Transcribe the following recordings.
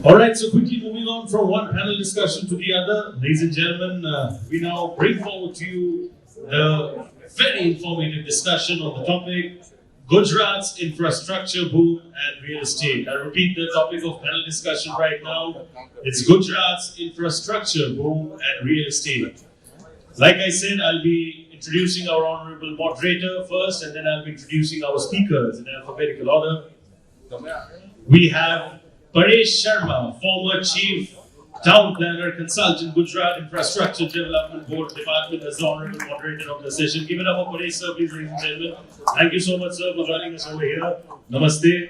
Alright, so quickly moving on from one panel discussion to the other. Ladies and gentlemen, we now bring forward to you the very informative discussion on the topic, Gujarat's infrastructure boom and real estate. I repeat the topic of panel discussion right now. It's Gujarat's infrastructure boom and real estate. Like I said, I'll be introducing our honorable moderator first, and then I'll be introducing our speakers in alphabetical order. We have Paresh Sharma, former Chief Town Planner, Consultant, Gujarat Infrastructure Development Board Department, as the honorable moderator of the session. Give it up for Paresh, sir, please, ladies and gentlemen. Thank you so much, sir, for joining us over here. Namaste.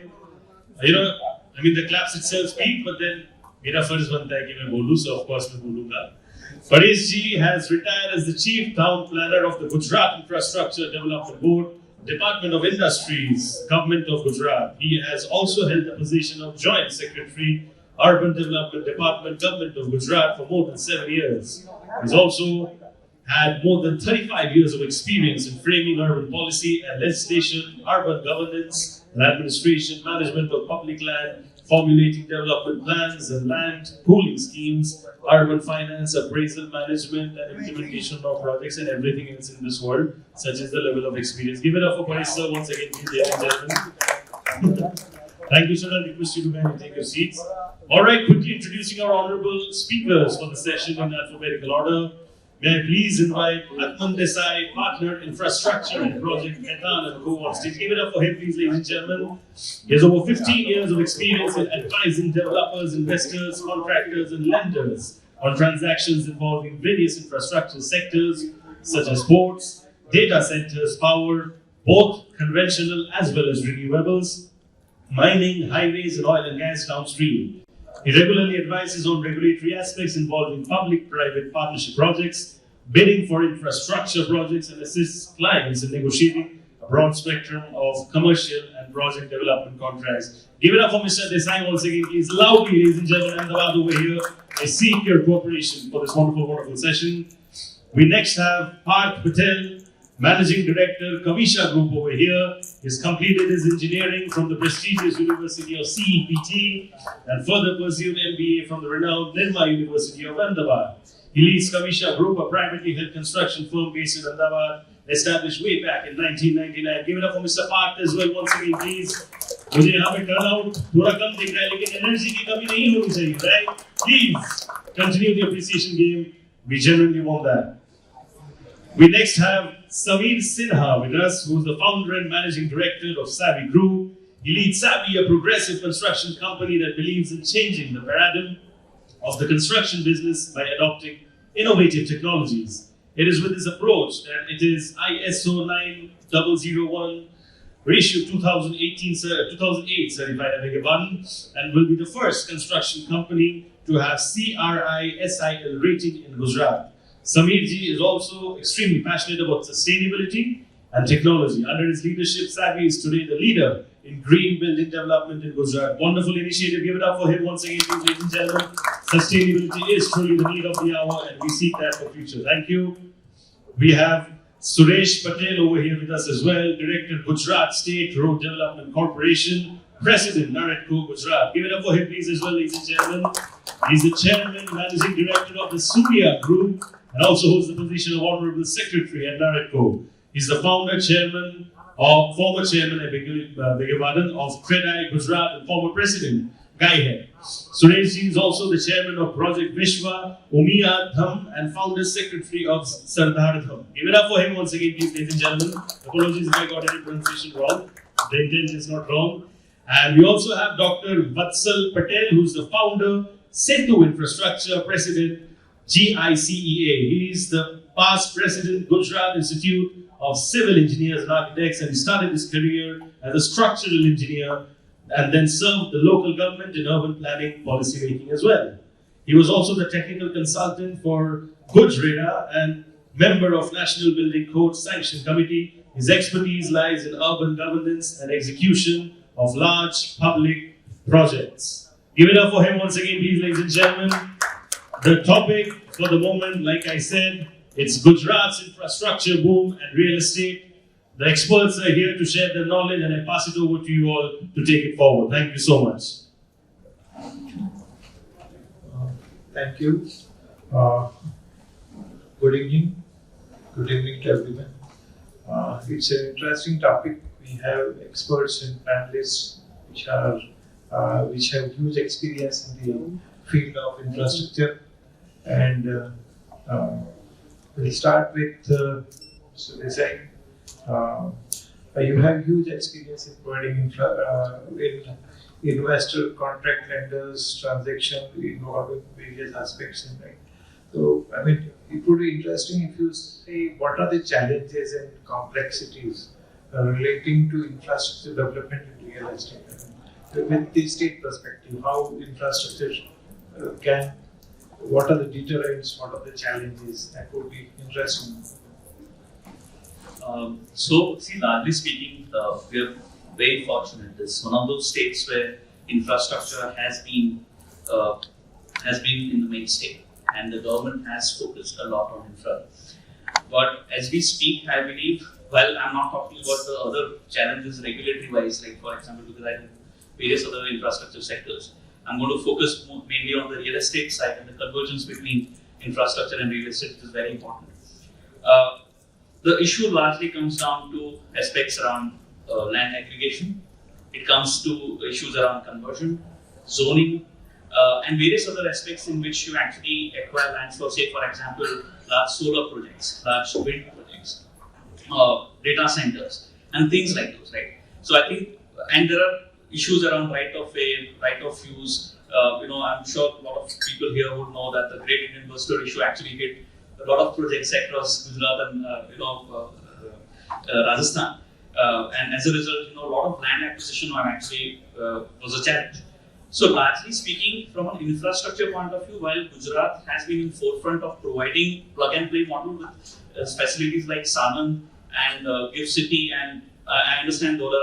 The claps itself speak, but then मेरा फर्ज बनता है कि मैं बोलूं, so of course मैं बोलूंगा. Paresh ji has retired as the Chief Town Planner of the Gujarat Infrastructure Development Board, Department of Industries, Government of Gujarat. He has also held the position of Joint Secretary, Urban Development Department, Government of Gujarat for more than 7 years. He's also had more than 35 years of experience in framing urban policy and legislation, urban governance and administration, management of public land, formulating development plans and land pooling schemes, urban finance, appraisal management and implementation of projects, and everything else in this world, such as the level of experience. Give it up for Paresh, sir, once again, please, ladies and gentlemen. Thank you, sir. I request you to kindly take your seats. All right, quickly introducing our honorable speakers for the session in alphabetical order. May I please invite Atman, Desai, Partner, Infrastructure and Project Khaitan and Co. on stage. Give it up for him, please, ladies and gentlemen. He has over 15 years of experience in advising developers, investors, contractors and lenders on transactions involving various infrastructure sectors such as ports, data centers, power, both conventional as well as renewables, mining, highways and oil and gas downstream. He regularly advises on regulatory aspects involving public-private partnership projects, bidding for infrastructure projects, and assists clients in negotiating a broad spectrum of commercial and project development contracts. Give it up for Mr. Desai once again, please, loudly, ladies and gentlemen, and over here. I seek your cooperation for this wonderful, wonderful session. We next have Parth, Patel, Managing Director, Kavisha Group over here. He's completed his engineering from the prestigious University of CEPT and further pursued MBA from the renowned Nirma University of Ahmedabad. He leads Kavisha Group, a privately held construction firm based in Ahmedabad, established way back in 1999. Give it up for Mr. Parth as well once again, please. मुझे यहाँ पे turnout थोड़ा कम दिख रहा है, लेकिन energy की कमी नहीं होनी चाहिए, right? Please continue the appreciation game. We genuinely want that. We next have Sinha with us, who is the founder and managing director of Savvy Group. He leads Savvy, a progressive construction company that believes in changing the paradigm of the construction business by adopting innovative technologies. It is with this approach that it is ISO 9001 ratio 2008 certified, and will be the first construction company to have CRI SIL rating in Gujarat. Sameerji is also extremely passionate about sustainability and technology. Under his leadership, Savvy is today the leader in green building development in Gujarat. Wonderful initiative. Give it up for him once again, please, ladies and gentlemen. Sustainability is truly the need of the hour, and we seek that for future. Thank you. We have Suresh Patel over here with us as well, Director, Gujarat State Road Development Corporation, President, NAREDCO, Gujarat. Give it up for him, please, as well, ladies and gentlemen. He's the Chairman, Managing Director of the Surya Group, and also holds the position of Honorable Secretary at NAREDCO. He's the former chairman, of Kedia, Gujarat, and former President, GICEA. Suresh is also the chairman of Project Vishwa, Umiya Dham, and founder secretary of Sardar Dham. Give it up for him once again, please, ladies and gentlemen. Apologies if I got any pronunciation wrong. The intent is not wrong. And we also have Dr. Vatsal Patel, who's the founder, Setu Infrastructure, President, GICEA. He is the past president, Gujarat Institute of Civil Engineers and Architects, and he started his career as a structural engineer and then served the local government in urban planning policy making as well. He was also the technical consultant for Gujarat and member of National Building Code Sanction Committee. His expertise lies in urban governance and execution of large public projects. Give it up for him once again, please, ladies and gentlemen. The topic for the moment, like I said, it's Gujarat's infrastructure boom and real estate. The experts are here to share their knowledge, and I pass it over to you all to take it forward. Thank you so much. Thank you. Uh, Good evening. Good evening to everyone. It's an interesting topic. We have experts and panelists which have huge experience in the field of infrastructure. And we'll start with Desai. You have huge experience in providing in investor contract lenders transaction involving various aspects in it. So, I mean, it would be interesting if you say what are the challenges and complexities relating to infrastructure development in real estate. With the state perspective, how infrastructure what are the deterrents, what are the challenges? That would be interesting. See, largely speaking, we are very fortunate. It's one of those states where infrastructure has been in the mainstay, and the government has focused a lot on infra. But as we speak, I believe, well, I'm not talking about the other challenges regulatory-wise, like for example, because I have various other infrastructure sectors. I'm going to focus mainly on the real estate side and the convergence between infrastructure and real estate, which is very important. The issue largely comes down to aspects around land aggregation. It comes to issues around conversion, zoning, and various other aspects in which you actually acquire land for, say, for example, large solar projects, large wind projects, data centers, and things like those, right? So I think, and there are issues around right of way, right of use. I'm sure a lot of people here would know that the Great Indian Bustard issue actually hit a lot of projects across Gujarat and Rajasthan, and as a result, a lot of land acquisition was a challenge. So largely speaking, from an infrastructure point of view, while Gujarat has been in forefront of providing plug and play model with facilities like Saman and Gift City, and I understand though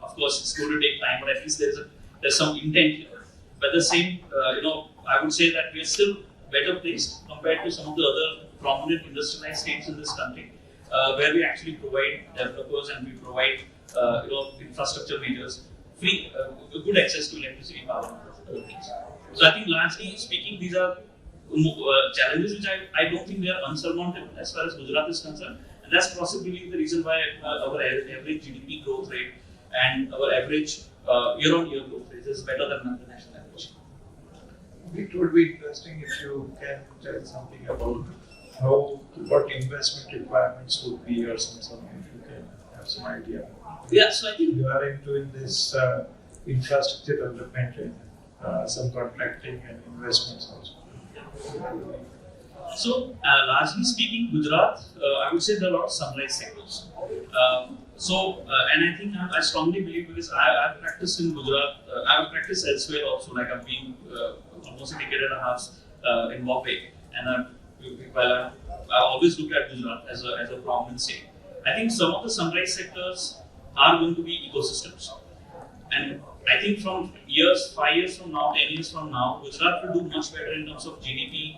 of course it's going to take time, but at least there's some intent here. But the same, I would say that we are still better placed compared to some of the other prominent industrialized states in this country, where we actually provide developers and we provide infrastructure majors free, good access to electricity, power, and other things. So I think largely speaking, these are challenges which I don't think they are unsurmountable as far as Gujarat is concerned, and that's possibly the reason why our average GDP growth rate and our average year-on-year growth rate is better than the national average. It would be interesting if you can tell something about what investment requirements would be, or something, if you can have some idea. Yeah, so I think you are into this infrastructure development and some contracting and investments also. So, largely speaking, Gujarat, I would say there are a lot of sunrise sectors. And I think I strongly believe, because I've practiced in Gujarat, I've practiced elsewhere also, like I've been almost a decade and a half in Bombay, and I always look at Gujarat as a prominent state. I think some of the sunrise sectors are going to be ecosystems. And I think from 5 years from now, 10 years from now, Gujarat will do much better in terms of GDP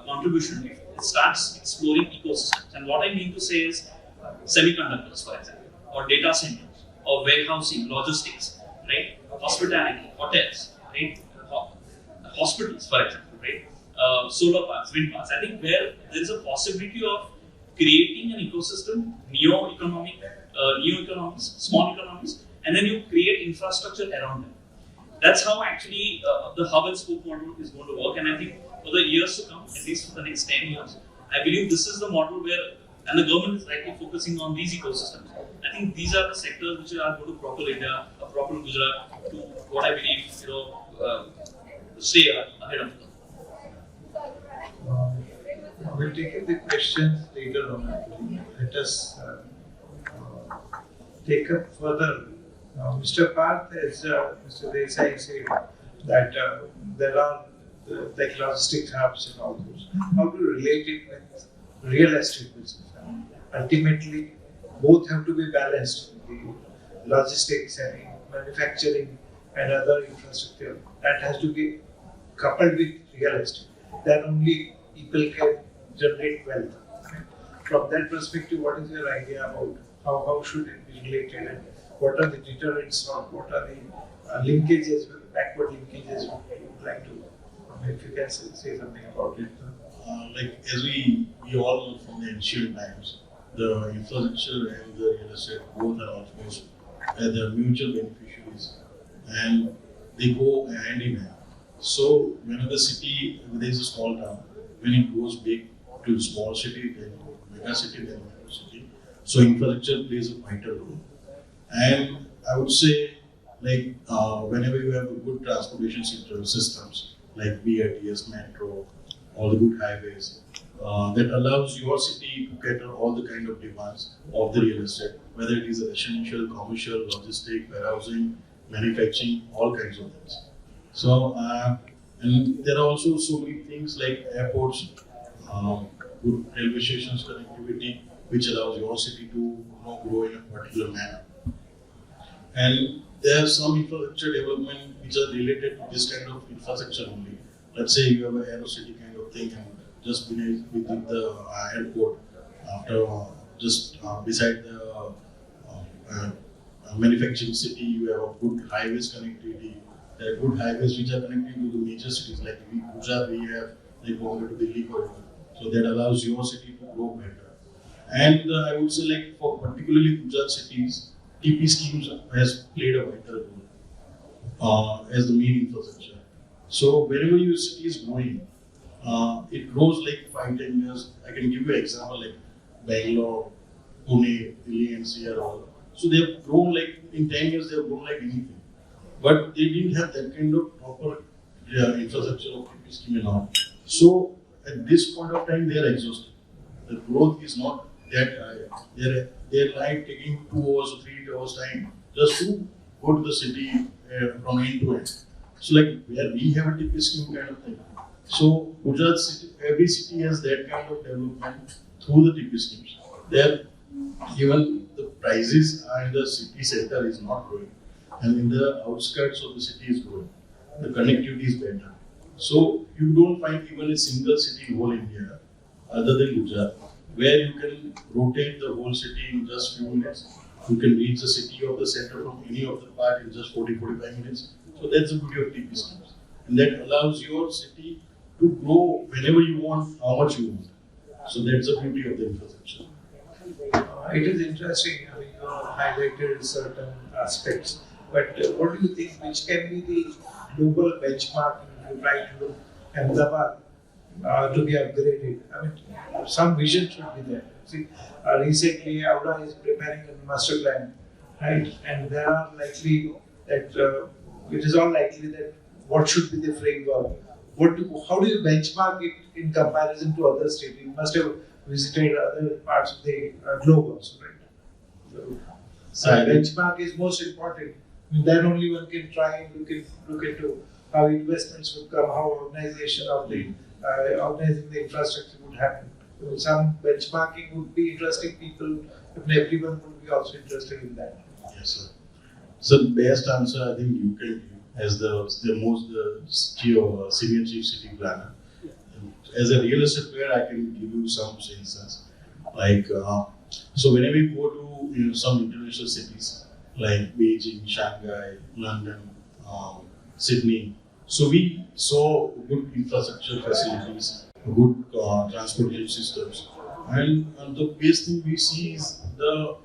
contribution if it starts exploring ecosystems. And what I mean to say is semiconductors, for example, or data centers, or warehousing, logistics, right? Hospitality, hotels, right? Hospitals, for example, right? Solar parks, wind parks. I think where there is a possibility of creating an ecosystem, neo-economies, small economies, and then you create infrastructure around them. That's how actually the hub and spoke model is going to work. And I think for the years to come, at least for the next 10 years, I believe this is the model where, and the government is rightly focusing on these ecosystems. I think these are the sectors which are going to propel India, propel Gujarat to what I believe, stay ahead of them. We'll take the questions later on. Let us take up further. Mr. Parth, as Mr. Desai said, that there are like logistics hubs and all those. How to relate it with real estate business? Ultimately, both have to be balanced. The logistics and manufacturing and other infrastructure, that has to be coupled with real estate. Then only people can generate wealth. From that perspective, what is your idea about how should it be related, and what are the deterrents, or what are the linkages, backward linkages you would like to If you can say something about it. Like as we all know from the ancient times, the infrastructure and the real estate both are almost the mutual beneficiaries, and they go hand in hand. So whenever the city, there is a small town, when it goes big to small city, then mega city, then metro city. So infrastructure plays a vital role. And I would say, like whenever you have a good transportation systems, like BRTS, metro, all the good highways, that allows your city to cater all the kind of demands of the real estate, whether it is a residential, commercial, logistic, warehousing, manufacturing, all kinds of things. So, and there are also so many things like airports, good railway stations connectivity, which allows your city to grow in a particular manner. And there are some infrastructure development which are related to this kind of infrastructure only. Let's say you have an aerocity kind of thing, and just beneath within the airport, after just beside the manufacturing city, you have a good highways connectivity. There are good highways which are connected to the major cities, like in Gujarat we have like Bombay to Delhi corridor. So that allows your city to grow better. And I would say, like for particularly Gujarat cities, TP schemes has played a vital role as the main infrastructure. So wherever your city is growing, it grows like 5-10 years. I can give you an example like Bangalore, Pune, Delhi NCR all. So they have grown like in 10 years they have grown like anything. But they didn't have that kind of proper infrastructure of TP scheme and all. So at this point of time they are exhausted. The growth is not that high. They're like taking 2 hours or 3 hours time just to go to the city from end to end. So like where we have a TP scheme kind of thing. So Gujarat city, every city has that kind of development through the TP schemes. There, even the prices in the city center is not growing, and in the outskirts of the city is growing. The connectivity is better. So you don't find even a single city in whole India, other than Gujarat, where you can rotate the whole city in just few minutes. You can reach the city of the center from any of the part in just 40-45 minutes. So that's the beauty of TP schemes. And that allows your city to grow whenever you want, how much you want. So that's the beauty of the infrastructure. It is interesting. I mean, you highlighted certain aspects, but what do you think? Which can be the global benchmark if you try to look Ahmedabad to be upgraded? I mean, some vision should be there. See, recently Aura is preparing a master plan, right? And there are likely that it is all likely that what should be the framework. How do you benchmark it in comparison to other states? You must have visited other parts of the globe also, right? So benchmark is most important. Then only one can try and look into how investments would come, how organization of the organizing the infrastructure would happen. So some benchmarking would be interesting. People, everyone would be also interested in that. Yes, sir. So the best answer I think you can give as the senior chief city planner. As a real estate player, I can give you some instances. Like so, whenever we go to some international cities like Beijing, Shanghai, London, Sydney, so we saw good infrastructure facilities, good transportation systems, and the best thing we see is the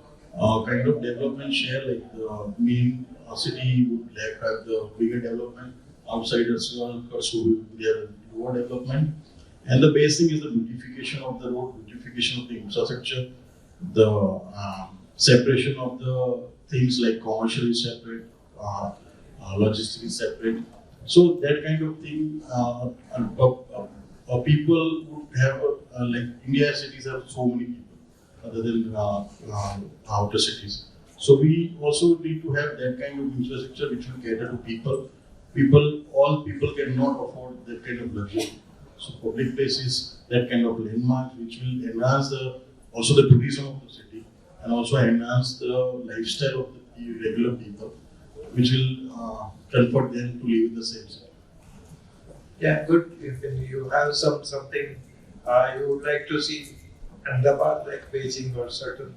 kind of development share. Like the main city would have the bigger development, outsiders who have lower development. And the base thing is the beautification of the road, beautification of the infrastructure, the separation of the things like commercial is separate, logistics is separate. So that kind of thing, people would have, like India cities have so many people other than outer cities. So we also need to have that kind of infrastructure which will cater to people. All people cannot afford that kind of luxury. So public places, that kind of landmark which will enhance also the tourism of the city and also enhance the lifestyle of the regular people, which will comfort them to live in the same city. Yeah, good. If you have something you would like to see Ahmedabad like Beijing or certain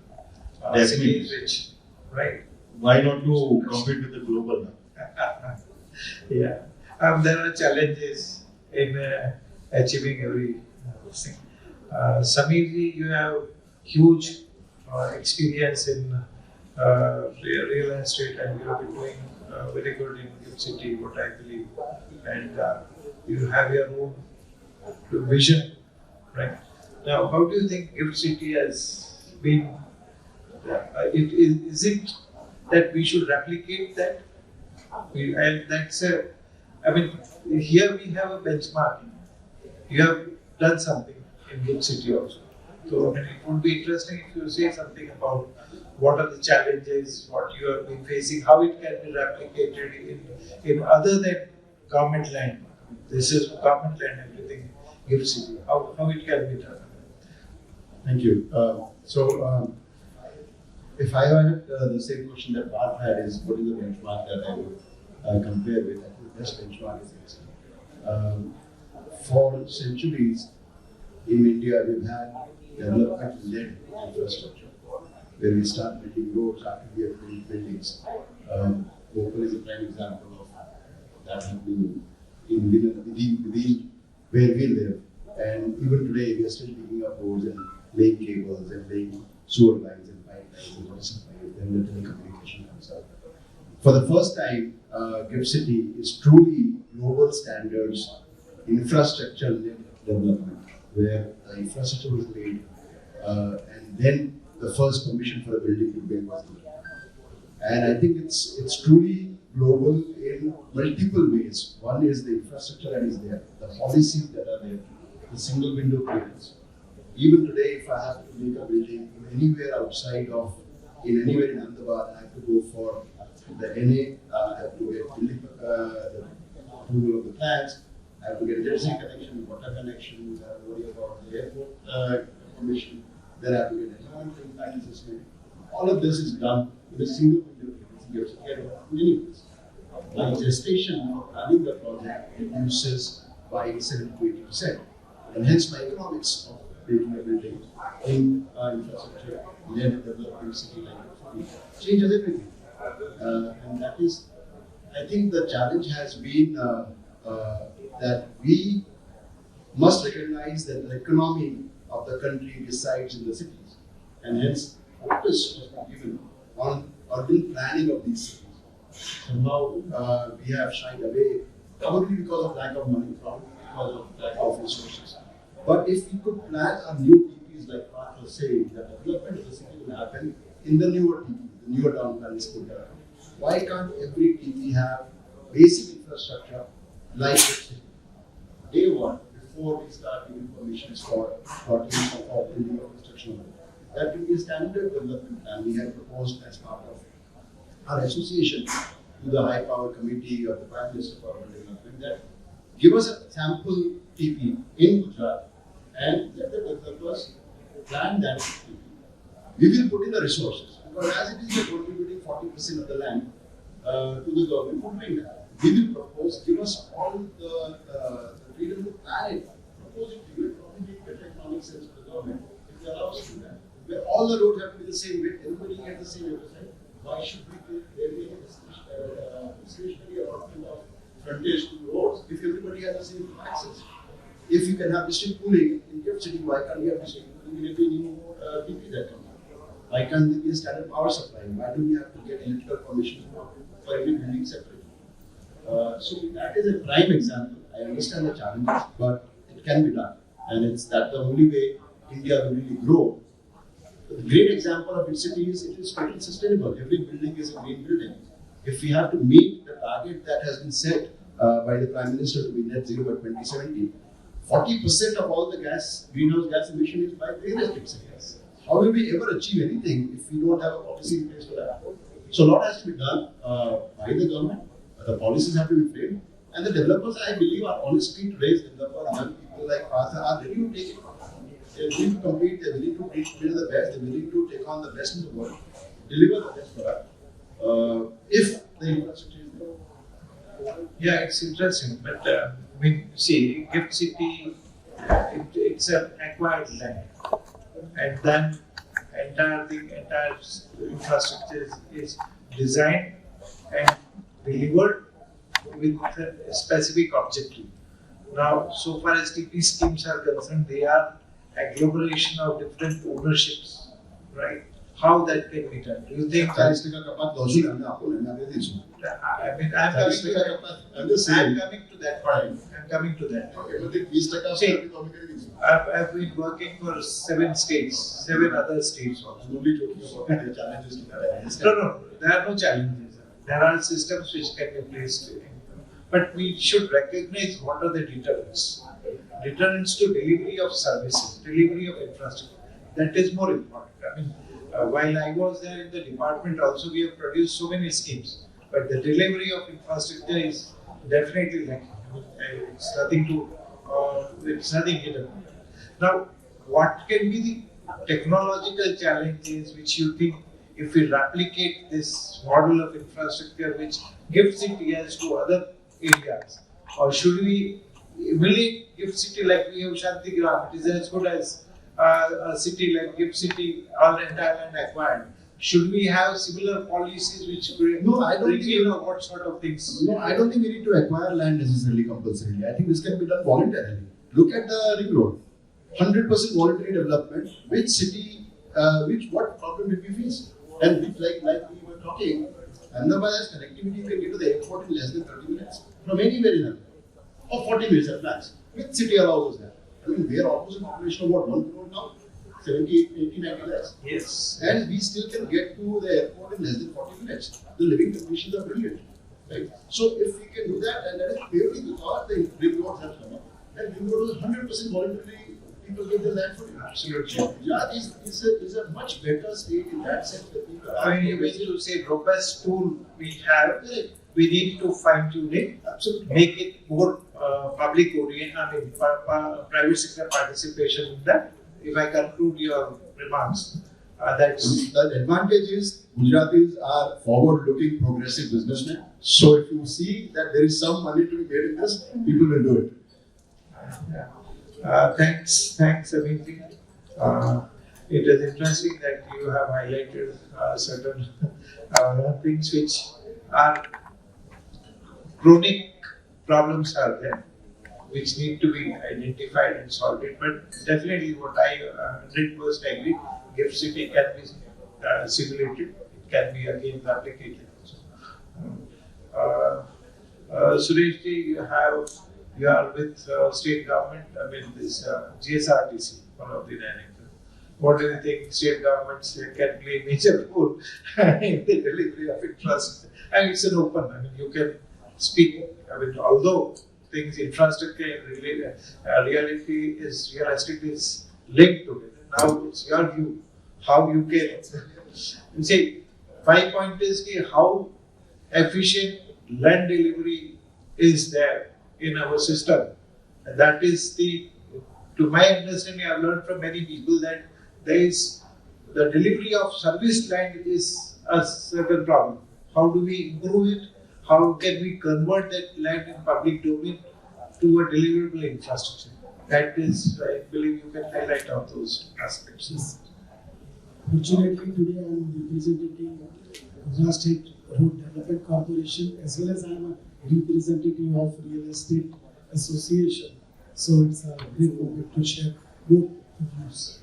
cities which, right? Why not to compete with the global now? Yeah. There are challenges in achieving every thing. Sameerji, you have huge experience in real estate, and you have been doing very good in Gift City, what I believe, and you have your own vision, right? Now, how do you think Gift City has been? Is it that we should replicate that? And that's a, I mean, here we have a benchmark. You have done something in Gift City also. So, I mean, it would be interesting if you say something about what are the challenges, what you have been facing, how it can be replicated in other than government land. This is government land, everything, Gift City, how it can be done. Thank you. If I had the same question that Parth had, is what is the benchmark that I would compare with? I think the best benchmark is excellent. For centuries in India, we've had development-led infrastructure, where we start building roads after we have built buildings. Bhopal is a prime example of that happening within where we live. And even today, we are still digging up roads and laying cables and laying sewer lines and pipelines and water supply, then the telecommunication comes out. For the first time, Gift City is truly global standards infrastructure-led development, where the infrastructure was laid and then the first permission for a building to build was given. And I think it's truly global in multiple ways. One is the infrastructure that is there, the policies that are there, the single window clearance. Even today, if I have to make a building anywhere outside of, anywhere in Ahmedabad, I have to go for the NA, I have to get the approval of the plans, I have to get a Desai connection, water connection, I have to worry about the airport permission, then I have to get an environmental impact assessment. All of this is done with a single window clearance. You have to get many ways. My gestation for planning the project reduces by 70 to 80%. And hence my economics of building a building in infrastructure-led development city like changes everything. And that is, I think the challenge has been that we must recognize that the economy of the country resides in the cities. And hence, focus must be given on urban planning of these cities. Somehow we have shied away, probably because of lack of money, probably because of lack of resources. But if we could plan a new TPs, like Parth was saying, that development of the city will happen in the newer TP, the newer town plans put there. Why can't every TP have basic infrastructure like the city? Day one, before we start giving permissions for building of construction, that will be a standard development plan we have proposed as part of our association to the High Power Committee of the Prime Minister for Urban Development, that give us a sample TP in Gujarat and let the developers plan that TP. We will put in the resources, because as it is, we are contributing 40% of the land to the government for doing that. We will propose, give us all the freedom to plan it, propose it to you, it probably make better economic sense for the government if they allow us to do that. Where all the roads have to be the same width, everybody get the same oversight. Why should we be discretionary allotment of frontage to roads if everybody has the same access? If you can have district cooling in Gift City, why can't we have district cooling in every new TP that comes out? Why can't there be a standard power supply? Why do we have to get electrical permission for every building separately? So that is a prime example. I understand the challenges, but it can be done. And it's that the only way India will really grow. The great example of its city is it is totally sustainable. Every building is a green building. If we have to meet the target that has been set by the Prime Minister to be net zero by 2070, 40% of all the greenhouse gas emission is by real estate sectors. How will we ever achieve anything if we don't have a policy in place for that? So a lot has to be done by the government. The policies have to be framed, and the developers, I believe, are honestly today's developers, young people like Patel, are ready to take it. They're willing to compete, they're willing to build the best, they're willing to take on the best in the world, deliver the best product, if the infrastructure is there. Yeah, it's interesting, but I mean, see, Gift City, it's an acquired land, and then entire infrastructure is designed and delivered with a specific objective. Now, so far as TP schemes are concerned, they are agglomeration of different ownerships, right? How that can be done? Do you think? 40% का कपात logic हमने आपको लेना दे दीजिए. I mean, I'm coming to that. I'm just saying. I'm coming to that point. I'm coming to that. Okay, मतलब 20% See, आपको तो कर दीजिए. I've been working for 7 states, 7 other states also. I'm only talking about the challenges to that. No, there are no challenges. There are systems which can be placed. But we should recognize what are the deterrents. Deterrents to delivery of services, delivery of infrastructure. That is more important. I mean, while I was there in the department, also we have produced so many schemes. But the delivery of infrastructure is definitely lacking. I mean, it's nothing hidden. Now, what can be the technological challenges which you think if we replicate this model of infrastructure which Gift City has to other areas, or should we emulate Gift City like we have Shantigram? It is as good as a city like Gift City, all entire land acquired. Should we have similar policies which bring in what sort of things? No, I don't think we need to acquire land necessarily compulsorily. I think this can be done voluntarily. Look at the ring road. 100% voluntary development. Which city, what problem did we face? And which, like we were talking, Ahmedabad has connectivity. You can get to the airport in less than 30 minutes from anywhere in Ahmedabad, or 40 minutes at max. Which city allows that? I mean, we are almost a population of what, 1 crore now? 70, 80, 90 lakhs. Yes. And we still can get to the airport in less than 40 minutes. The living conditions are brilliant. Right? So if we can do that, and that is purely because the ring roads have come up, and ring road is 100% voluntary, people give their land for it. Absolutely. Gujarat is a much better state in that sense that people are. I mean, you mean to say robust tool we have, we need to fine tune it, Absolutely. make it more public oriented, I mean, private sector participation in that. If I conclude your remarks, that's. The advantage is Gujaratis are forward-looking, progressive businessmen. So if you see that there is some money to be made in this, people will do it. Thanks, Amiti. It is interesting that you have highlighted certain things which are chronic problems are there, which need to be identified and solved. But definitely, what I 100% agree, Gift City can be simulated. It can be again replicated also. Suresh ji, you are with state government. I mean, this GSRTC, one of the directors. What do you think? State governments can play a major role in the delivery of infrastructure. And it's an open. I mean, you can speak. I mean, although things infrastructure and reality is real estate is linked to it. Now it's your view how you can. You see, 5 point is how efficient land delivery is there in our system. And that is to my understanding, I've learned from many people that there is the delivery of service land is a certain problem. How do we improve it? How can we convert that land in public domain to a deliverable infrastructure? That is, I believe you can highlight all those aspects. Yes. Fortunately, today I am representing Gujarat State Road Development Corporation as well as I am a representative of Real Estate Association. So it's a great moment to share both views.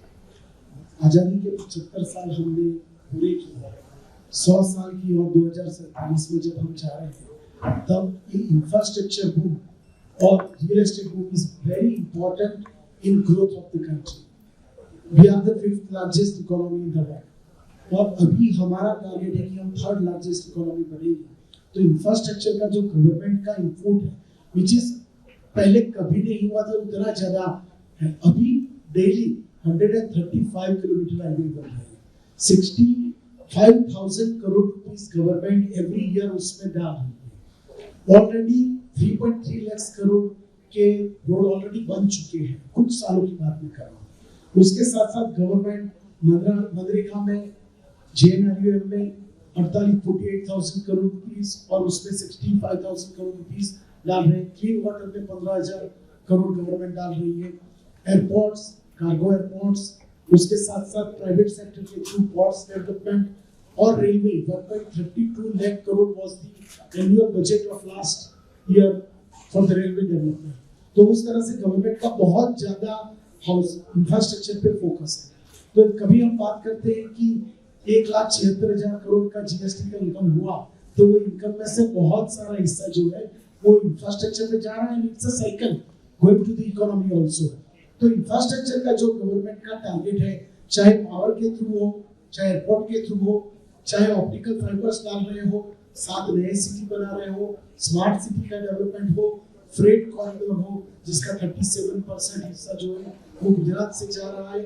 आजादी के 75 साल हमने पूरे किए, 100 साल की और 2047 में जब हम जा रहे हैं, तब ये इंफ्रास्ट्रक्चर बूम और real estate boom is very important in growth of the country. We are the 5th largest economy in the world. और अभी हमारा टारगेट है कि हम 3rd largest economy बनेंगे. तो इंफ्रास्ट्रक्चर का जो गवर्नमेंट का इनपुट है, which is पहले कभी नहीं हुआ था उतना ज़्यादा है. अभी डेली 135 किलोमीटर हाईवे बन रहे हैं. 65,000 crore rupees government every year उसमें डाल रही है. ऑलरेडी 3.3 लाख करोड़ के रोड ऑलरेडी बन चुके हैं. कुछ सालों की बात में कर रहा हूँ. उसके साथ साथ गवर्नमेंट मनरेगा में JNREM में 48,000 करोड़ रुपीस और उसमें 65,000 करोड़ रुपीस डाल रहे हैं. क्लीन वाटर में 15,000 करोड़ गवर्नमेंट डाल रही है. एयरपोर्ट्स, कार्गो एयरपोर्ट्स, उसके साथ साथ प्राइवेट सेक्टर के थ्रू पोर्ट्स डेवलपमेंट और railway 1.32 lakh crore was the annual budget of last year for the railway development. तो तो उस तरह से गवर्नमेंट का बहुत ज्यादा हाउस इंफ्रास्ट्रक्चर पे फोकस है। तो कभी हम बात करते हैं कि 1,76,000 करोड़ का जीएसटी का इनकम हुआ, तो वो इनकम में से बहुत सारा हिस्सा जो है वो इंफ्रास्ट्रक्चर पे जा रहा है। It's a cycle going to the economy also. तो इंफ्रास्ट्रक्चर का जो गवर्नमेंट का टारगेट है, चाहे पावर के थ्रू हो, चाहे एयरपोर्ट के थ्रू हो, चाहे ऑप्टिकल फाइबर्स डाल रहे हो, 7 नए सिटी बना रहे हो, स्मार्ट सिटी का डेवलपमेंट हो, फ्रेट कॉरिडोर हो जिसका 37% हिस्सा जो है वो गुजरात से जा रहा है,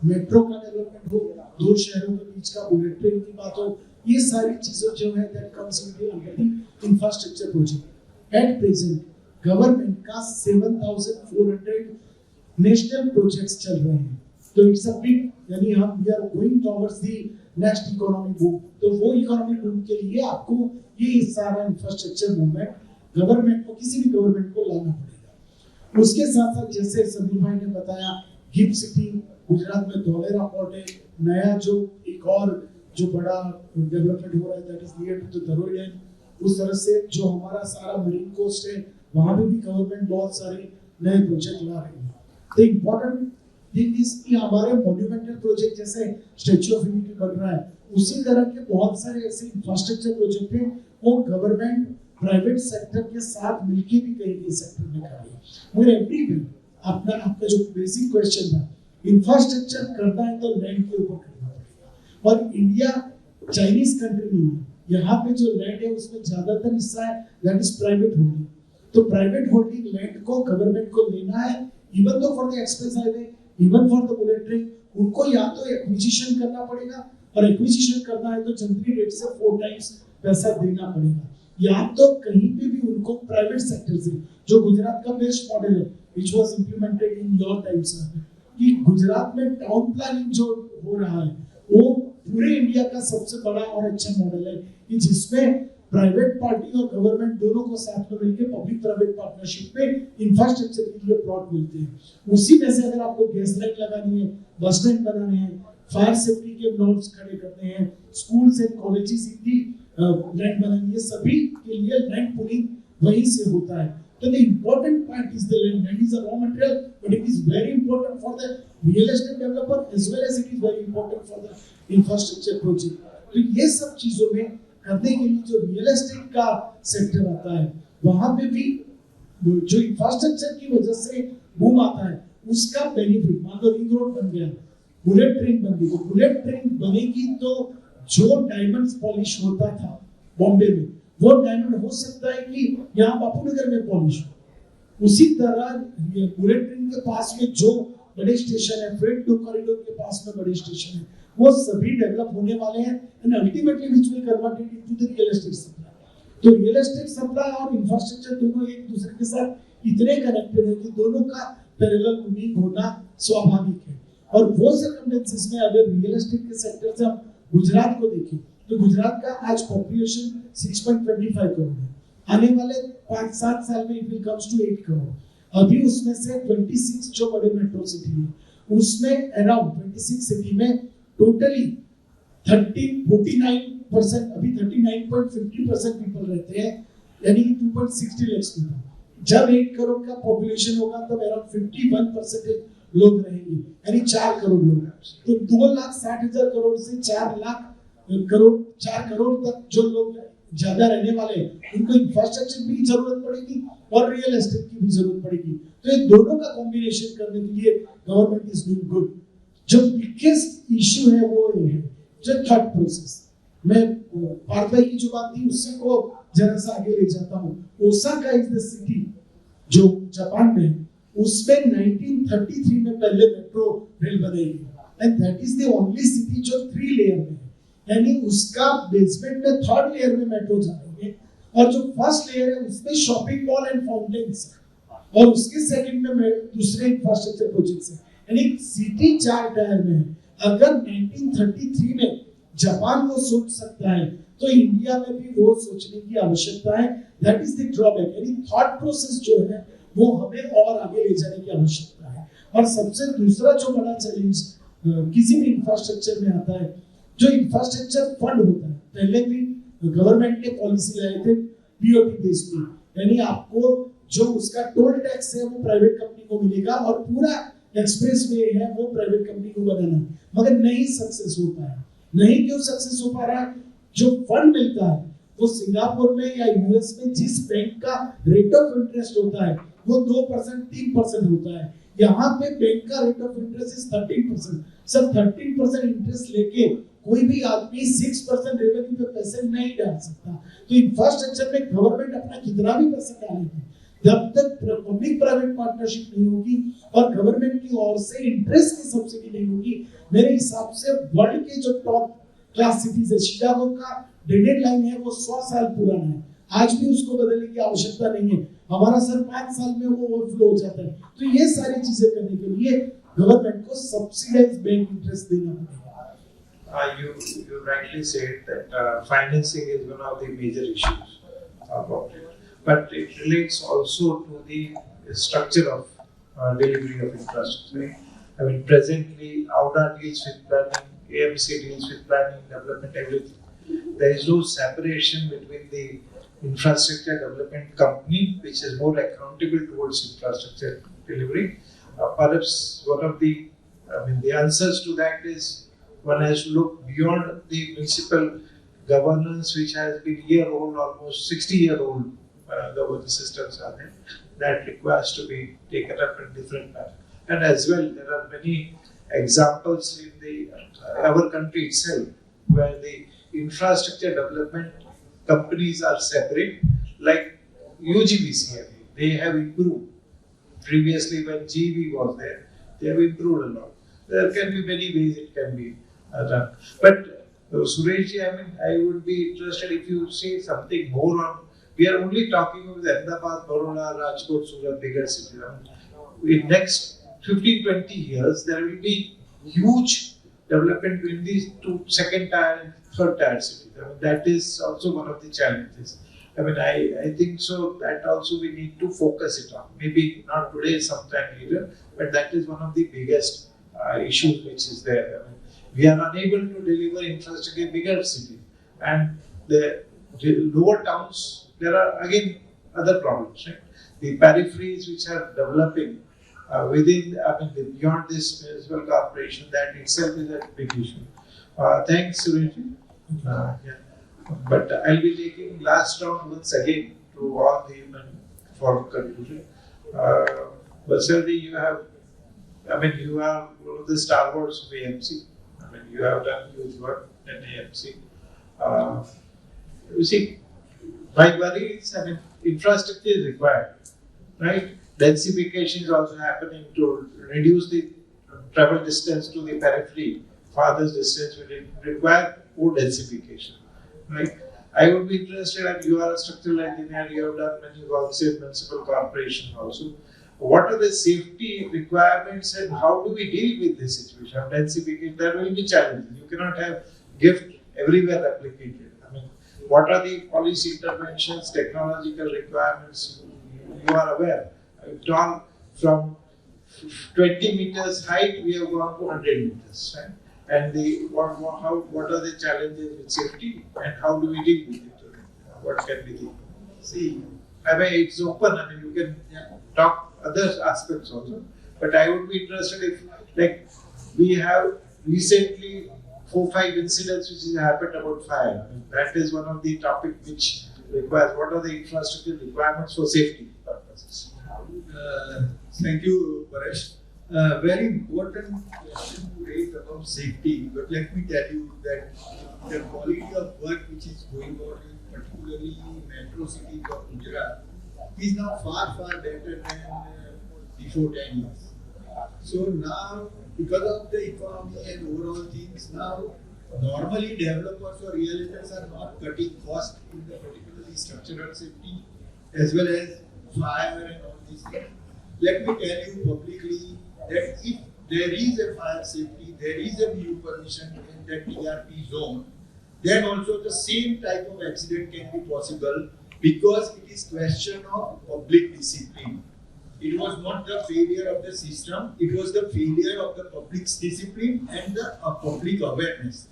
मेट्रो का डेवलपमेंट हो, 2 शहरों के बीच का बुलेट ट्रेन की बात हो, ये सारी चीजें जो है that comes in the infrastructure project. At present government का 7,400 नेशनल प्रोजेक्ट्स चल रहे हैं। तो इट्स अ बिग, यानी हम we are going towards the next economic boom. तो वो इकोनॉमिक बूम के लिए आपको ये सारा इंफ्रास्ट्रक्चर मूवमेंट गवर्नमेंट को, किसी भी गवर्नमेंट को लाना पड़ेगा। उसके साथ साथ जैसे समीर भाई ने बताया, गिफ्ट सिटी गुजरात में धोलेरा पोर्ट है, नया जो एक और जो बड़ा डेवलपमेंट हो रहा है that is near to the Dharoi dam. उस तरह से जो हमारा सारा मरीन कोस्ट है वहां पे भी गवर्नमेंट बहुत सारे नए प्रोजेक्ट ला रही है। तो इम्पोर्टेंट थिंग इज कि हमारे मॉन्यूमेंटल प्रोजेक्ट जैसे स्टैच्यू ऑफ यूनिटी बन रहा है, उसी तरह के बहुत सारे ऐसे इंफ्रास्ट्रक्चर प्रोजेक्ट हैं वो गवर्नमेंट प्राइवेट सेक्टर के साथ मिलकर भी कहीं सेक्टर में कर रही है। मगर एवरीवे आपका जो बेसिक क्वेश्चन था, इंफ्रास्ट्रक्चर करना है तो लैंड के ऊपर करना पड़ेगा। और इंडिया चाइनीज कंट्री नहीं है, यहाँ पे जो लैंड है उसमें ज्यादातर हिस्सा है दैट इज प्राइवेट होल्डिंग। तो प्राइवेट होल्डिंग लैंड को गवर्नमेंट को लेना है, even though for the express highway, even for the bullet train, उनको या तो एक्विजिशन करना पड़ेगा, और एक्विजिशन करना है तो जनरली रेट से 4 टाइम्स पैसा देना पड़ेगा, या तो कहीं पे भी उनको प्राइवेट सेक्टर से, जो गुजरात का बेस्ट मॉडल है which was implemented in your time's, कि गुजरात में टाउन प्लानिंग जो हो रहा है वो पूरे इंडिया का सबसे बड़ा और अच्छा मॉडल है कि जिसमें प्राइवेट पार्टी और गवर्नमेंट दोनों को साथ में मिलकर पब्लिक प्राइवेट पार्टनरशिप में इंफ्रास्ट्रक्चर के लिए प्लॉट मिलते हैं। उसी में से अगर आपको गैस लाइन लगानी है, बस स्टैंड बनाने हैं, फायर सेफ्टी के नोड्स खड़े करने हैं, स्कूल्स एंड कॉलेजेस की लैंड बनानी है, सभी के लिए लैंड पूलिंग वहीं से होता है। So the important part is the land. Land is a raw material, but it is very important for the real estate developer as well as it is very important for the infrastructure project. तो ये सब चीजों में करने के लिए जो real estate का सेक्टर आता है, वहां पे भी जो इंफ्रास्ट्रक्चर की वजह से बूम आता है उसका बेनिफिट, मान लो रिंग रोड बन गया, बुलेट ट्रेन बन गई, तो बुलेट ट्रेन बनेगी तो जो डायमंड्स पॉलिश होता था बॉम्बे में, वो डायमंड हो सकता है कि यहाँ बापूनगर में पॉलिश हो। उसी तरह बुलेट ट्रेन के पास में जो बड़े स्टेशन है, फ्रेट कॉरिडोर के पास में बड़े स्टेशन है, वो सभी डेवलप होने वाले हैं and ultimately which will convert into the real estate supply. तो रियल एस्टेट सप्लाई और इंफ्रास्ट्रक्चर दोनों एक दूसरे के साथ इतने कनेक्टेड है कि दोनों का पैरेलल मूविंग होना स्वाभाविक है। और वो सर्कमस्टेंसेस में अगर रियल एस्टेट के सेक्टर से हम गुजरात को देखें तो गुजरात का आज पॉपुलेशन 6.25 करोड़ है, आने वाले 5-7 साल में it will comes to 8 crore. अभी उसमें से 26 जो बड़े मेट्रो सिटी है उसमें अराउंड 26 सिटी में टोटली 49%, अभी 39.50% पीपल रहते हैं, यानी 2.60 लाख पीपल। जब 8 करोड़ का पॉपुलेशन होगा तब अराउंड 51% लोग रहेंगे, यानी 4 करोड़ लोग। तो 2,60,000 करोड़ से 4 करोड़ तक जो लोग ज्यादा रहने वाले हैं उनको इंफ्रास्ट्रक्चर की जरूरत पड़ेगी और रियल एस्टेट की भी जरूरत पड़ेगी। तो ये दोनों का कॉम्बिनेशन करने के लिए गवर्नमेंट इज डूइंग गुड। जो बिगेस्ट इश्यू है वो ये है जो थॉट प्रोसेस। मैं पार्थ भाई की जो बात थी उससे को जरा सा आगे ले जाता हूँ। ओसाका इज द सिटी जो जापान में है, उसमें 1933 में पहले मेट्रो रेल बनाई and that is the only city जो 3 लेयर में है, यानी उसका बेसमेंट में 3rd लेयर में मेट्रो जाएंगे और जो फर्स्ट लेयर है उसमें शॉपिंग मॉल एंड फाउंटेन्स और उसके सेकंड में दूसरे इंफ्रास्ट्रक्चर प्रोजेक्ट्स है, यानी सिटी 4 टायर में है। अगर 1933 में जापान वो सोच सकता है तो इंडिया में भी वो सोचने की आवश्यकता है। दैट इज द ड्रॉबैक, यानी थॉट प्रोसेस जो है वो हमें और आगे ले जाने की आवश्यकता है। और सबसे दूसरा जो बड़ा चैलेंज किसी भी इंफ्रास्ट्रक्चर में आता है, जो इंफ्रास्ट्रक्चर फंड होता है, पहले भी गवर्नमेंट ने पॉलिसी लाए थे बीओटी बेस पे, यानी आपको जो उसका टोल टैक्स है वो प्राइवेट कंपनी को मिलेगा और पूरा एक्सप्रेस वे है वो प्राइवेट कंपनी को बनाना, मगर नहीं सक्सेस हो पाया। नहीं क्यों सक्सेस हो पा रहा है? जो फंड मिलता है वो सिंगापुर में या यूएस में जिस बैंक का रेट ऑफ इंटरेस्ट होता है वो 2% 3% होता है, यहाँ पे बैंक का rate of interest is 13%। Sir 13% interest लेके कोई भी आदमी 6% रेवेन्यू पे पैसे नहीं डाल सकता। तो इंफ्रास्ट्रक्चर में गवर्नमेंट अपना कितना भी पैसा डालेगी, जब तक पब्लिक प्राइवेट पार्टनरशिप नहीं होगी और गवर्नमेंट की ओर से इंटरेस्ट की सब्सिडी नहीं होगी, मेरे हिसाब से वर्ल्ड के जो टॉप क्लास सिटीज है, शिकागो का डेडेड लाइन है वो 100 साल पुराना है, आज भी उसको बदलने की आवश्यकता नहीं है। हमारा सर 5 साल में वो ओवरफ्लो हो जाता है। तो ये सारी चीजें करने के लिए गवर्नमेंट को सब्सिडाइज बैंक इंटरेस्ट देना पड़ेगा। You rightly said that financing is one of the major issues about it, but it relates also to the structure of delivery of infrastructure. I mean, presently, AUDA deals with planning, AMC deals with planning, development, everything. There is no separation between the infrastructure development company, which is more accountable towards infrastructure delivery. Perhaps one of the answers to that is one has to look beyond the municipal governance, which has been year-old, almost 60-year-old governance systems are there, that requires to be taken up in different manner. And as well, there are many examples in our country itself, where the infrastructure development companies are separate, like UGICEA. They have improved. Previously, when GV was there, they have improved a lot. There can be many ways it can be done. But Suresh, I would be interested if you say something more on. We are only talking about Ahmedabad, Baroda, Rajkot, Surat, bigger cities. In next 15-20 years, there will be huge development in these two second tier and third tier cities. That is also one of the challenges. I think so that also we need to focus it on. Maybe not today, sometime later, but that is one of the biggest issues which is there. We are unable to deliver infrastructure in bigger cities, and the lower towns, there are again other problems, right? The peripheries which are developing within, beyond this municipal corporation, that itself is a big issue. Thanks, Suresh. Yeah. But I'll be taking last round once again to all the for conclusion. Vatsal, you have, you are one of the stalwarts of AMC. You have done huge work in AMC. You see, my worry is, infrastructure is required, right? Densification is also happening to reduce the travel distance to the periphery. Farthest distance will require more densification, right? I would be interested, and you are a structural engineer, you have done many works in municipal corporation also. What are the safety requirements and how do we deal with this situation of densification? There will be challenges. You cannot have GIFT everywhere replicated. What are the policy interventions, technological requirements? You are aware. From 20 meters height, we have gone to 100 meters. Right? And what are the challenges with safety and how do we deal with it? What can be the... See, it's open. You can talk other aspects also, but I would be interested if, we have recently 4-5 incidents which has happened about fire. That is one of the topics which requires, what are the infrastructure requirements for safety purposes? Thank you, Paresh. Very important question to raise about safety, but let me tell you that the quality of work which is going on in particularly metro cities of Gujarat is now far better than before 10 years. So now, because of the economy and overall things, now normally developers or real estates are not cutting costs in the particularly structural safety as well as fire and all these things. Let me tell you publicly that if there is a fire safety, there is a view permission in that TRP zone, then also the same type of accident can be possible because it is question of public discipline. It was not the failure of the system, it was the failure of the public's discipline and the public awareness.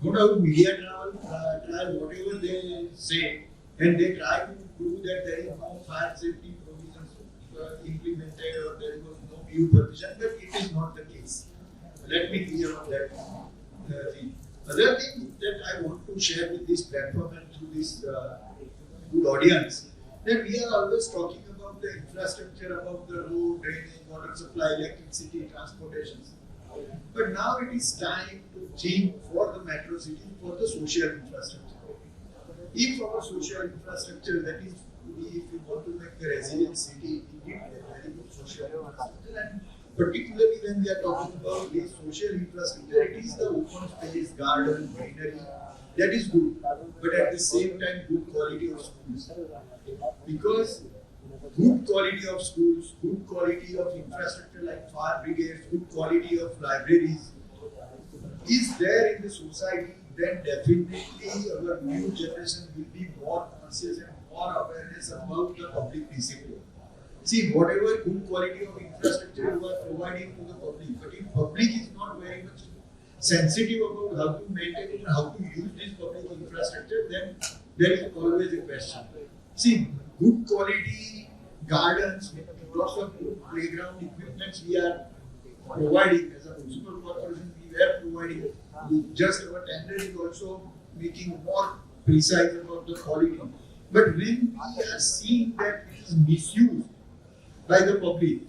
No doubt media try whatever they say and they try to prove that there is no fire safety provision implemented or there was no view provision, but it is not the case. Let me clear on that thing. Other thing that I want to share with this platform and through this good audience, that we are always talking about the infrastructure, about the road, drainage, water supply, electricity, transportations. But now it is time to think for the metro city, for the social infrastructure. If our social infrastructure, that is, if we want to make the resilient city, we need a very good social infrastructure. And particularly when we are talking about the social infrastructure, it is the open space, garden, greenery, that is good. But at the same time, good quality of schools. Because good quality of schools, good quality of infrastructure like fire brigades, good quality of libraries is there in the society, then definitely our new generation will be more conscious and more awareness about the public discipline. See, whatever good quality of infrastructure you are providing to the public, but if public is not very much sensitive about how to maintain it and how to use this public infrastructure, then there is always a question. See, good quality gardens, lots of good playground equipments we are providing as a municipal corporation, we were providing. Just our tender is also making more precise about the quality. But when we are seeing that it is misused by the public,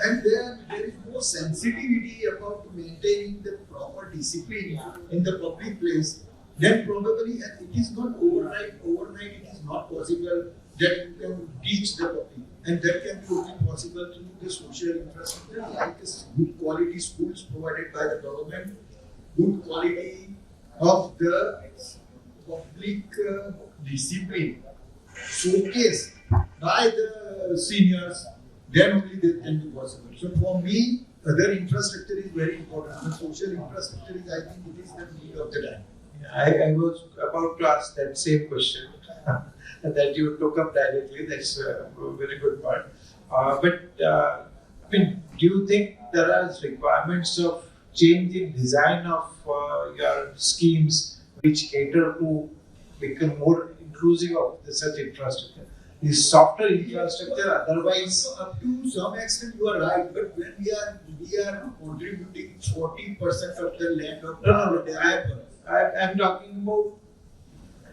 and there is no sensitivity about maintaining the proper discipline in the public place, then probably it is not overnight it is not possible that you can teach the public. And that can be only possible through the social infrastructure like good quality schools provided by the government, good quality of the public discipline showcased by the seniors, then only that can be possible. So for me, other infrastructure is very important. The social infrastructure is, I think, it is the need of the time. I was about to ask that same question that you took up directly. That's a very good part. I mean, do you think there are requirements of change in design of your schemes which cater to become more inclusive of such infrastructure? Is softer infrastructure otherwise? Up to some extent you are right, but when we are contributing 40% of the land of I'm talking about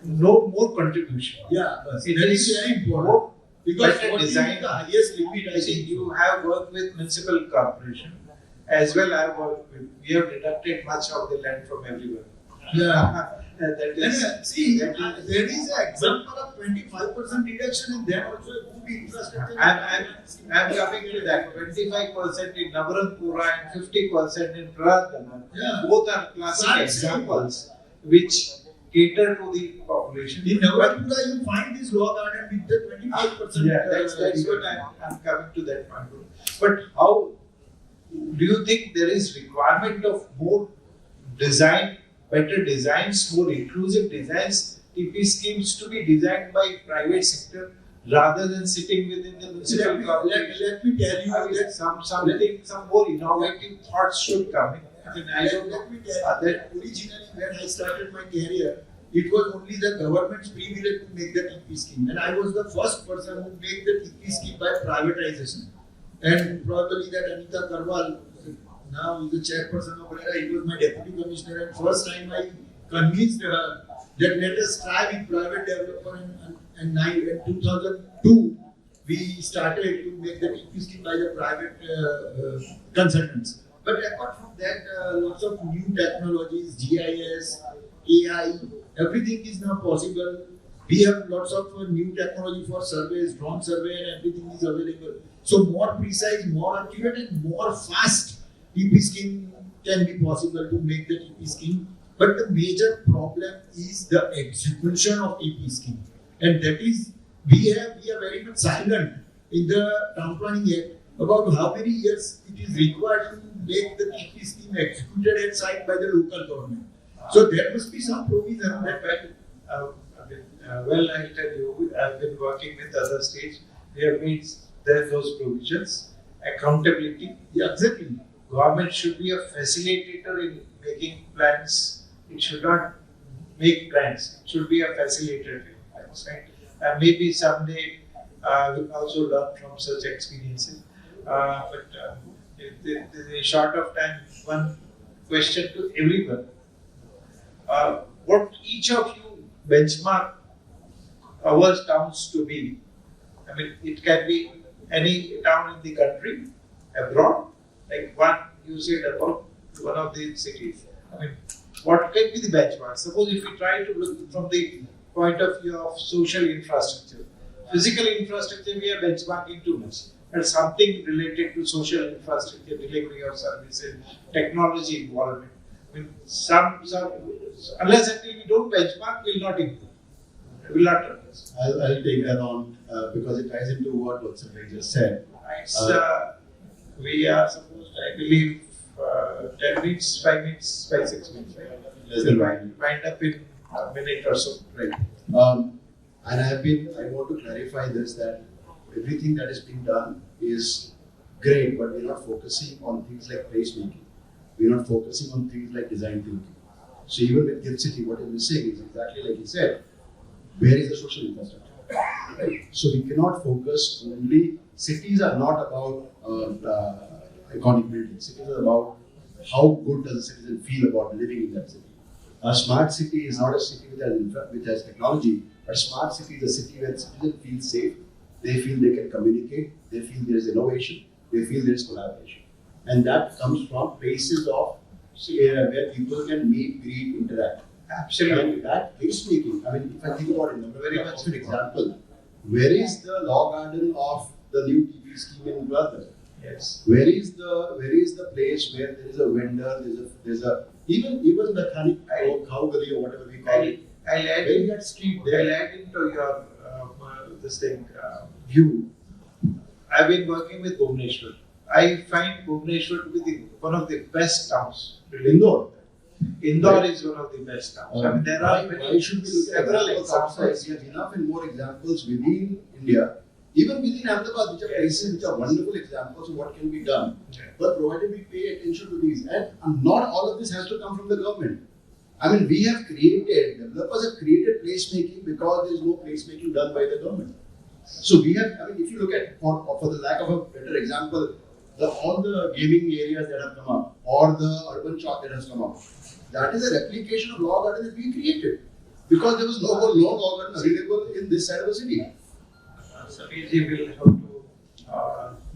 no more contribution. Yeah, that It is is very important. more Because better 40 design. is the highest limit, I See, think. you have worked with municipal corporation as well. I have worked with. We have deducted much of the land from everyone. Yeah. That is. There is an example of 25% reduction and then also a good infrastructure. I'm coming to that. 25% in Navaratpura and 50% in Praradana. Yeah. Both are classic examples which cater to the population. In Navaratpura, you find this law garden with the 25%. Yeah, that's what I'm coming to that point. But how do you think there is requirement of more design, better designs, more inclusive designs, TP schemes to be designed by private sector rather than sitting within the municipal corporation? Let me tell you that some more innovative thoughts should come in. let me tell you that originally when I started my career, it was only the government's privilege to make the TP scheme. And I was the first person who made the TP scheme by privatization. And probably that Anita Karwal, now is the chairperson of NAREDCO, he was my deputy commissioner. And first time I convinced her that let us try with private developer. And in 2002, we started to make the TP scheme by the private consultants. But apart from that, lots of new technologies, GIS, AI, everything is now possible. We have lots of new technology for surveys, drone survey, and everything is available. So more precise, more accurate, and more fast TP scheme can be possible to make the TP scheme. But the major problem is the execution of TP scheme, and that is we are very much silent in the town planning act about how many years it is required to make the TP scheme executed at site by the local government. So there must be some provision that. Well, I'll tell you, I've been working with other states. We have made those provisions. Accountability. Yeah, exactly. Government should be a facilitator in making plans. It should not make plans. It should be a facilitator in plans, right? And maybe someday We also learn from such experiences. In a short of time, one question to everyone. What each of you benchmark our towns to be? I mean, it can be any town in the country, abroad, like one you said about one of the cities. I mean, what can be the benchmark? Suppose if we try to look from the point of view of social infrastructure, physical infrastructure we are benchmarking too much, but something related to social infrastructure, delivery of services, technology involvement. I mean, unless until we don't benchmark, we will not improve. We will not progress. I'll take that on because it ties into what Vatsal just said. We are supposed, I believe, 10 minutes, 5 minutes, 5, 6 minutes. Right? We'll wind up in a minute or so. Right. And I want to clarify this, that everything that is being done is great, but we're not focusing on things like placemaking. We're not focusing on things like design thinking. So even with Gift City, what is missing is exactly like he said, where is the social infrastructure? Right? So we cannot focus only, cities are not about iconic buildings. Cities are about how good does a citizen feel about living in that city. A smart city is not a city which has technology, but a smart city is a city where citizens feel safe, they feel they can communicate, they feel there is innovation, they feel there is collaboration. And that comes from places of where people can meet, greet, interact. Absolutely. And that placemaking, I mean, if I think about it, very much an example, where is the law garden of the new TV scheme in Gujarat? Yes. Where is the place where there is a vendor, there's a even the Khani cow gully or whatever we call it. I'll add Where is that street there? I'll add into your view. I've been working with Bhubaneswar. I find Bhubaneswar to be one of the best towns. Indore. Indore is one of the best towns. I mean, there are why should we look at several examples? We have enough and more examples within India, even within Ahmedabad, which are places which are wonderful examples of what can be done. Yeah. But provided we pay attention to these, and not all of this has to come from the government. I mean, developers have created placemaking because there is no placemaking done by the government. So we have, I mean, if you look at, for the lack of a better example, all the gaming areas that have come up, or the urban chalk that has come up, that is a replication of law garden that we created. Because there was no law garden available in this side of the city. Sameerji will have to.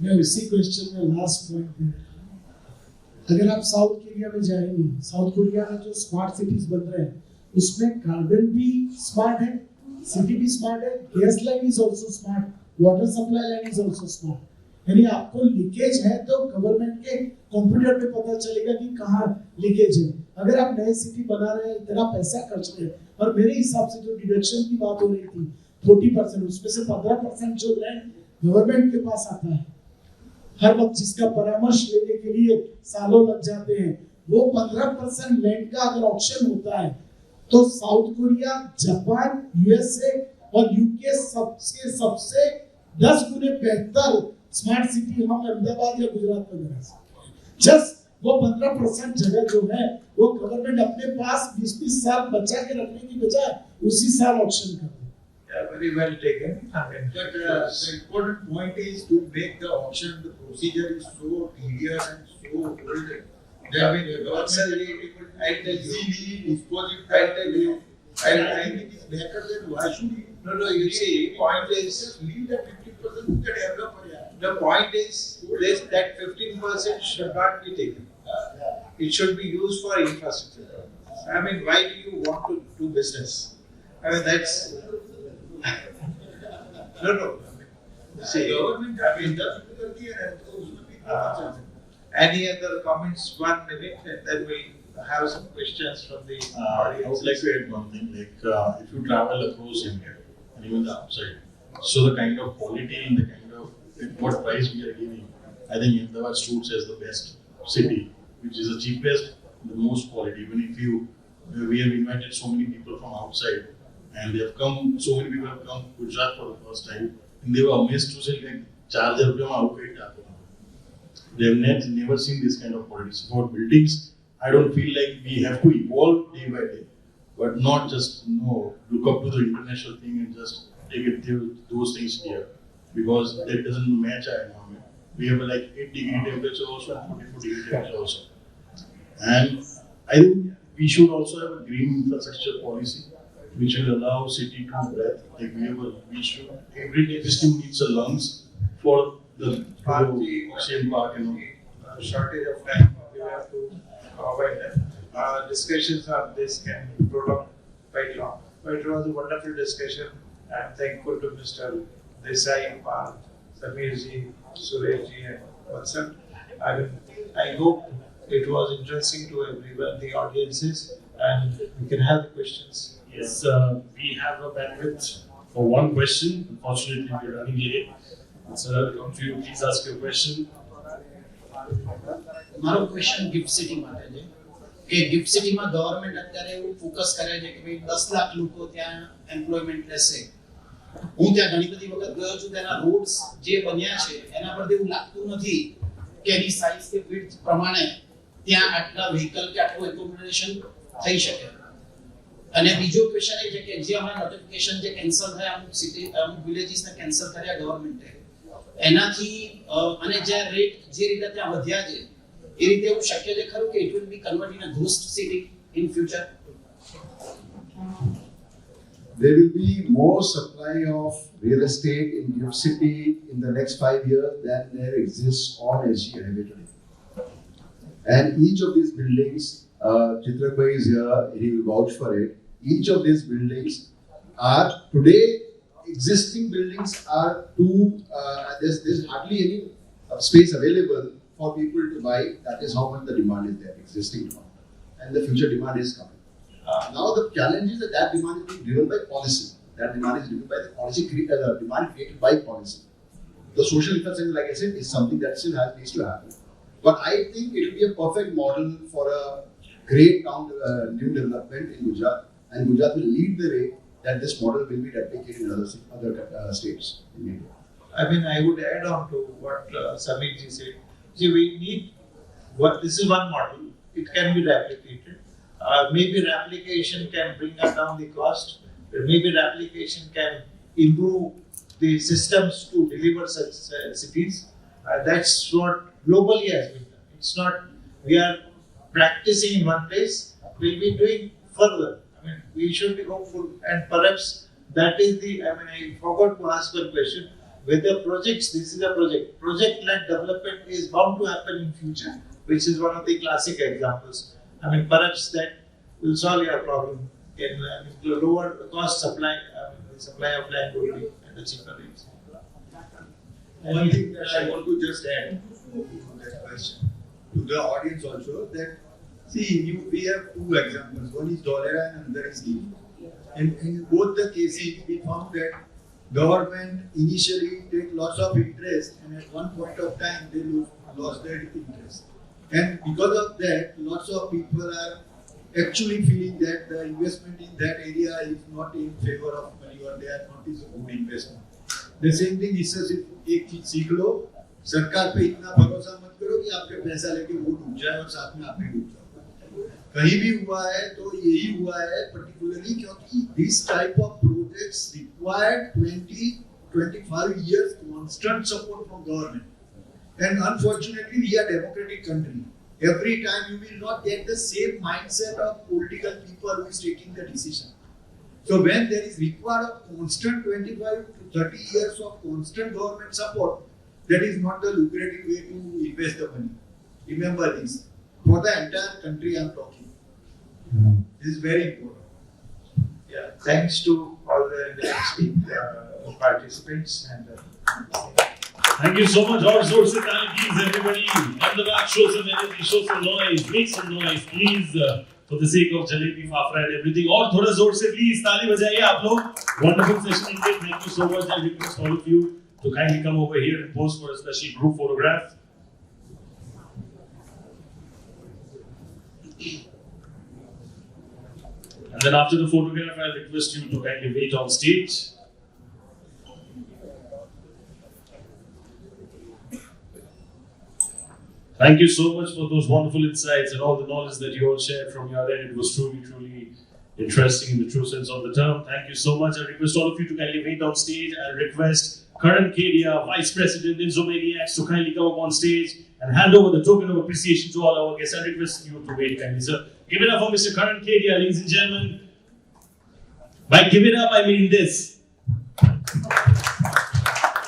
मैं उसी question में last point है, अगर आप south Korea में जाएंगे, south Korea में जो स्मार्ट सिटीज बन रहे हैं, उसमें गार्डन भी स्मार्ट है, सिटी भी स्मार्ट है, gas line is also smart, water supply line is also smart. यानी आपको लीकेज है तो गवर्नमेंट के कंप्यूटर पे पता चलेगा कि कहाँ लीकेज है. अगर आप नए सिटी बना रहे हैं, इतना पैसा खर्च रहे हैं, और मेरे हिसाब से जो डिडक्शन की बात हो रही थी 40%, उसमें से 15% जो लैंड गवर्नमेंट के पास आता है, हर वक्त जिसका परामर्श लेने के लिए सालों लग जाते हैं, वो 15% लैंड का अगर ऑप्शन होता है, तो साउथ कोरिया, जापान, यूएसए और यूके सबसे 10 गुने बेहतर स्मार्ट सिटी हम अहमदाबाद या गुजरात में बना सकते हैं. जस्ट वो 15% जगह जो है, वो गवर्नमेंट अपने पास 20-20 साल बचा के रखने की बजाय उसी साल ऑप्शन कर. Yeah, very well taken. But the important point is to make the auction, the procedure is so tedious and so old. That when the government I'll tell you. easily dispose it, I'll tell you. I think it is better than why should we? No, you see, point is, Just leave that 50% to the developer. Yeah. the point is this, that 15% should not be taken. It should be used for infrastructure. I mean, why do you want to do business? I mean, that's no. See, Government I mean, difficulty and those will be any other comments? 1 minute, and then we'll have some questions from the I audience. would like to add one thing, like if you travel across India and even the outside, so the kind of quality and the kind of at what price we are giving, I think Ahmedabad suits as the best city, which is the cheapest, the most quality. Even if we have invited so many people from outside, and they have come, so many people have come to Gujarat for the first time, and they were amazed to say, like, 4,000 rupees में आपको एक टाको ना. They have never seen this kind of quality. So for buildings, I don't feel like we have to evolve day by day, but not just look up to the international thing and just take it those things here. because that doesn't match our environment. We have like 8-degree temperature also and 44-degree temperature also. And I think we should also have a green infrastructure policy which will allow city to breathe. Like we should, every existing needs a lungs for the oxygen park and all. Shortage of time, we have to avoid that. Discussions on this can prolong quite long. But it was a wonderful discussion. I am thankful to Mr. Desai, Parth, Samirji, Sureshji, and Vatsal. I hope it was interesting to everyone, the audiences, and we can have the questions. Yes, we have a bandwidth for one question. Unfortunately, we're running late. So, come to you, please ask your question. મારો question gift city માટે છે કે gift સિટીમાં government અત્યારે એવું focus કરે છે કે ભાઈ 10 લાખ લોકો ત્યાં એમ્પ્લોયમેન્ટ લેશે. હું ત્યાં ઘણી બધી વખત ગયો છું, તેના રોડ્સ જે બન્યા છે એના પરથી એવું લાગતું નથી કે એની સાઇઝ કે વિડ્થ પ્રમાણે ત્યાં આટલા વ્હીકલ કે આટલું એકોમોડેશન થઈ શકે. અને બીજો ક્વેશ્ચન એ છે કે જે હમણાં નોટિફિકેશન જે કેન્સલ થયા અમુક સિટી અમુક વિલેજીસને કેન્સલ કર્યા ગવર્નમેન્ટે, એનાથી અને જે રેટ જે રીતે ત્યાં વધ્યા છે એ રીતે એવું શક્ય છે ખરું કે it will be convert in a ghost city in future? There will be more supply of real estate in GIFT City in the next 5 years than there exists on SG Highway today. And each of these buildings, Chitrakbhai is here, he will vouch for it. Each of these buildings are today, existing buildings are too, there's hardly any space available for people to buy. That is how much the demand is there, existing demand. And the future demand is coming. Now the challenge is that demand is being driven by policy. That demand is driven by the policy, demand created by policy. The social infrastructure, like I said, is something that still needs to happen. But I think it will be a perfect model for a great town new development in Gujarat, and Gujarat will lead the way that this model will be replicated in other states in India. I mean, I would add on to what Samirji said. See, we need this is one model. It can be replicated. Maybe replication can bring down the cost. Maybe replication can improve the systems to deliver such cities. That's what globally has been done. It's not we are practicing in one place. We'll be doing further. I mean, we should be hopeful, and perhaps that is the. I mean, I forgot to ask one question. Whether projects, this is a project-led development is bound to happen in future, which is one of the classic examples. I mean, perhaps that will solve your problem. In the lower cost supply, the supply of land will be at a cheaper rate. One thing that I want to just add to that question to the audience also, that see, we have two examples. One is Dolera and another is Giri. And in both the cases, we found that government initially take lots of interest, and at one point of time they lost their interest. And because of that, lots of people are actually feeling that the investment in that area is not in favor of money, or they are not is a good investment. The same thing is एक चीज सीख लो, सरकार पे इतना भरोसा मत करो कि आपके पैसा लेके वो डूब जाए और साथ में आप भी डूब जाओ. कहीं भी हुआ है तो यही हुआ है, particularly क्योंकि this type of projects required 20-25 years constant support from government. And unfortunately, we are a democratic country. Every time you will not get the same mindset of political people who is taking the decision. So when there is required of constant 25 to 30 years of constant government support, that is not the lucrative way to invest the money. Remember this. For the entire country I am talking. This is very important. Yeah, thanks to all the esteemed participants and. Thank you so much. All sorts of please, everybody on the back, show some energy, show some noise, make some noise, please, for the sake of jalebi, fafra, and everything. और थोड़ा जोर से please ताली बजाइए आप लोग. Wonderful session indeed. Thank you so much. I request all of you to kindly come over here and pose for a special group photograph. And then after the photograph, I request you to kindly wait on stage. Thank you so much for those wonderful insights and all the knowledge that you all shared from your end. It was truly, truly interesting in the true sense of the term. Thank you so much. I request all of you to kindly wait on stage. I request current Kedia Vice President in Zomaniacs to kindly come up on stage and hand over the token of appreciation to all our guests. I request you to wait kindly, sir. Give it up for Mr. Karan Kedia, ladies and gentlemen. By give it up, I mean this.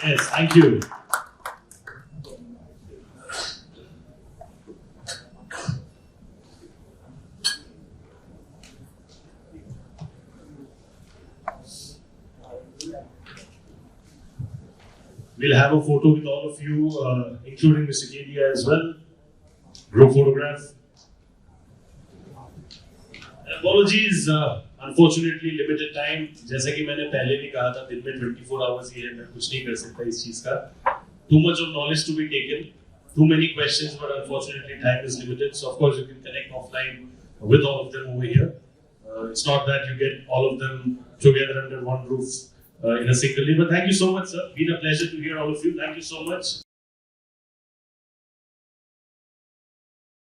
Yes, thank you. We'll have a photo with all of you, including Mr. Kedia as well. Group photograph. Apologies, unfortunately limited time. जैसा कि मैंने पहले भी कहा था, दिन में 24 hours ही है, मैं कुछ नहीं कर सकता इस चीज का. Too much of knowledge to be taken, too many questions, but unfortunately time is limited. So of course you can connect offline with all of them over here. It's not that you get all of them together under one roof in a single day. But thank you so much, sir. Been a pleasure to hear all of you. Thank you so much.